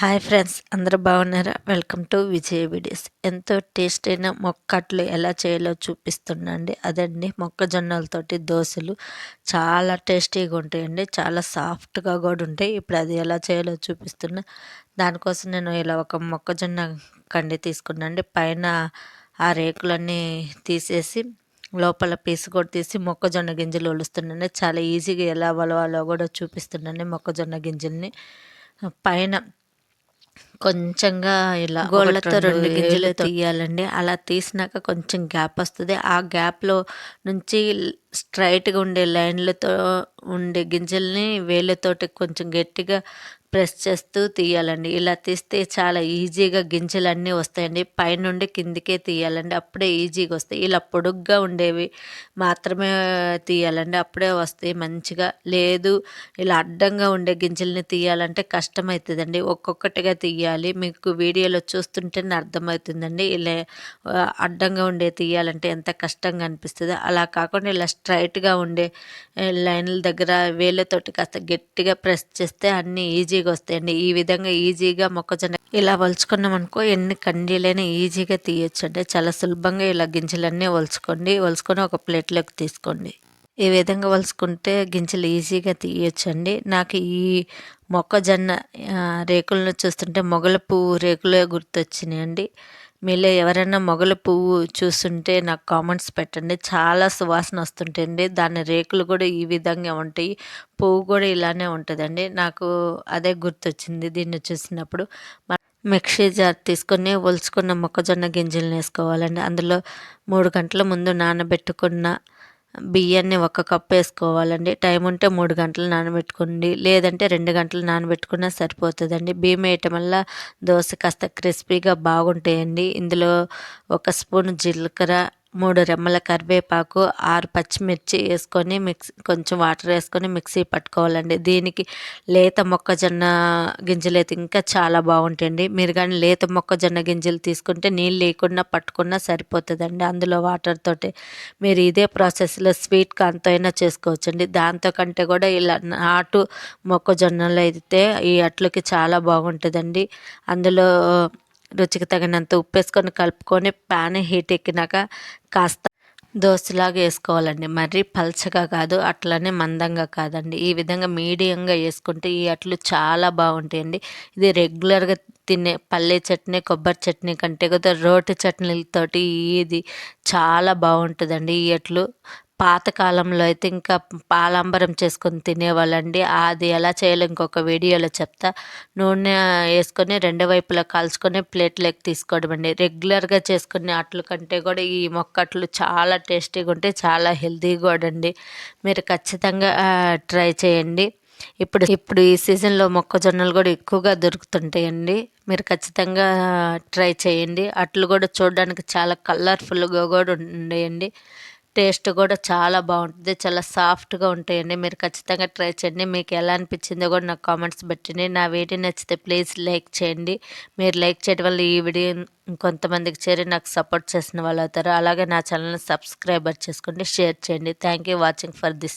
Hi friends, అందరూ బాగున్నారా? Welcome to Vijay videos. ఎంతో టేస్ట్ అయిన మొక్కట్లు ఎలా చేయాలో చూపిస్తున్నాండి. అదండి మొక్కజొన్నలతోటి దోశలు చాలా టేస్టీగా ఉంటాయండి. చాలా సాఫ్ట్గా కూడా ఉంటాయి. ఇప్పుడు అది ఎలా చేయాలో చూపిస్తున్నా. దానికోసం నేను ఇలా ఒక మొక్కజొన్న కండి తీసుకున్నాండి. పైన ఆ రేకులన్నీ తీసేసి లోపల పీసు కూడా తీసి మొక్కజొన్న గింజలు ఒలుస్తున్నాను. చాలా ఈజీగా ఎలా వలవాలో కూడా చూపిస్తున్నాను. మొక్కజొన్న గింజల్ని పైన కొంచెంగా ఇలా గోళ్ళతో 2 గింజలు తీయాలండి. అలా తీసినాక కొంచెం గ్యాప్ వస్తుంది. ఆ గ్యాప్లో నుంచి స్ట్రైట్గా ఉండే లైన్లతో ఉండే గింజల్ని వేళ్ళతోటి కొంచెం గట్టిగా ప్రెస్ చేస్తూ తీయాలండి. ఇలా తీస్తే చాలా ఈజీగా గింజలన్నీ వస్తాయండి. పైనుండి కిందికే తీయాలండి, అప్పుడే ఈజీగా వస్తాయి. ఇలా పొడుగ్గా ఉండేవి మాత్రమే తీయాలండి, అప్పుడే వస్తాయి మంచిగా. లేదు ఇలా అడ్డంగా ఉండే గింజల్ని తీయాలంటే కష్టమవుతుందండి. ఒక్కొక్కటిగా తీయాలి. మీకు వీడియోలో చూస్తుంటేనే అర్థమవుతుందండి. ఇలా అడ్డంగా ఉండే తీయాలంటే ఎంత కష్టంగా అనిపిస్తుందో. అలా కాకుండా ఇలా స్ట్రైట్గా ఉండే లైన్ల దగ్గర వేళ్ళతోటి కాస్త గట్టిగా ప్రెస్ చేస్తే అన్నీ ఈజీగా వస్తాయండి. ఈ విధంగా ఈజీగా మొక్కజొన్న ఇలా వలుచుకున్నాం అనుకో ఎన్ని కండీలైనా ఈజీగా తీయొచ్చు అండి. చాలా సులభంగా ఇలా గింజలన్నీ వలుచుకొని ఒక ప్లేట్లోకి తీసుకోండి. ఈ విధంగా వలుచుకుంటే గింజలు ఈజీగా తీయొచ్చండి. నాకు ఈ మొక్కజొన్న రేకులను చూస్తుంటే మొగల పువ్వు రేకులే గుర్తొచ్చినాయండి. మీలో ఎవరైనా మొగల పువ్వు చూస్తుంటే నాకు కామెంట్స్ పెట్టండి. చాలా సువాసన వస్తుంటాయండి. దాని రేకులు కూడా ఈ విధంగా ఉంటాయి, పువ్వు కూడా ఇలానే ఉంటుందండి. నాకు అదే గుర్తొచ్చింది దీన్ని చూసినప్పుడు. మిక్సీ జార్ తీసుకొని ఒలుచుకున్న మొక్కజొన్న గింజలను వేసుకోవాలండి. అందులో 3 గంటల ముందు నానబెట్టుకున్న బియ్యాన్ని 1 కప్పు వేసుకోవాలండి. టైం ఉంటే 3 గంటలు నానబెట్టుకోండి, లేదంటే 2 గంటలు నానబెట్టుకున్నా సరిపోతుందండి. బియ్యం వేయటం వల్ల దోశ కాస్త క్రిస్పీగా బాగుంటాయండి. ఇందులో 1 స్పూన్ జీలకర్ర, 3 రెమ్మల కరివేపాకు, 6 పచ్చిమిర్చి వేసుకొని కొంచెం వాటర్ వేసుకొని మిక్సీ పట్టుకోవాలండి. దీనికి లేత మొక్కజొన్న గింజలు అయితే ఇంకా చాలా బాగుంటాయండి. మీరు కానీ లేత మొక్కజొన్న గింజలు తీసుకుంటే నీళ్ళు లేకుండా పట్టుకున్నా సరిపోతుందండి. అందులో వాటర్ తోటి మీరు ఇదే ప్రాసెస్లో స్వీట్ కార్న్తో అయినా చేసుకోవచ్చండి. దాంతో కంటే కూడా ఇలా నాటు మొక్కజొన్నలు అయితే ఈ అట్లకి చాలా బాగుంటుందండి. అందులో రుచికి తగినంత ఉప్పు వేసుకొని కలుపుకొని ప్యాన్ హీట్ ఎక్కినాక కాస్త దోశలాగా వేసుకోవాలండి. మరీ పల్చగా కాదు, అట్లనే మందంగా కాదండి. ఈ విధంగా మీడియంగా వేసుకుంటే ఈ అట్లు చాలా బాగుంటాయండి. ఇది రెగ్యులర్గా తినే పల్లె చట్నీ, కొబ్బరి చట్నీ కంటే కూడా రోటి చట్నీలతోటి ఇది చాలా బాగుంటుందండి. ఈ అట్లు పాతకాలంలో అయితే ఇంకా పాలాంబరం చేసుకొని తినేవాళ్ళండి. అది ఎలా చేయాలో ఇంకొక వీడియోలో చెప్తా. నూనె వేసుకొని 2 వైపులా కాల్చుకొని ప్లేట్లోకి తీసుకోవడం అండి. రెగ్యులర్గా చేసుకునే అట్లు కంటే కూడా ఈ మొక్కట్లు చాలా టేస్టీగా ఉంటాయి, చాలా హెల్తీ కూడా అండి. మీరు ఖచ్చితంగా ట్రై చేయండి. ఇప్పుడు ఈ సీజన్లో మొక్కజొన్నలు కూడా ఎక్కువగా దొరుకుతుంటాయండి. మీరు ఖచ్చితంగా ట్రై చేయండి. అట్లు కూడా చూడడానికి చాలా కలర్ఫుల్గా కూడా ఉండేయండి. టేస్ట్ కూడా చాలా బాగుంటుంది, చాలా సాఫ్ట్గా ఉంటాయండి. మీరు ఖచ్చితంగా ట్రై చేయండి. మీకు ఎలా అనిపించిందో కూడా నాకు కామెంట్స్ పెట్టండి. నా వీడియో నచ్చితే ప్లీజ్ లైక్ చేయండి. మీరు లైక్ చేయడం వల్ల ఈ వీడియో కొంతమందికి చేరి నాకు సపోర్ట్ చేసిన వాళ్ళు అవుతారు. అలాగే నా ఛానల్ని సబ్స్క్రైబర్ చేసుకోండి, షేర్ చేయండి. Thank you watching for this.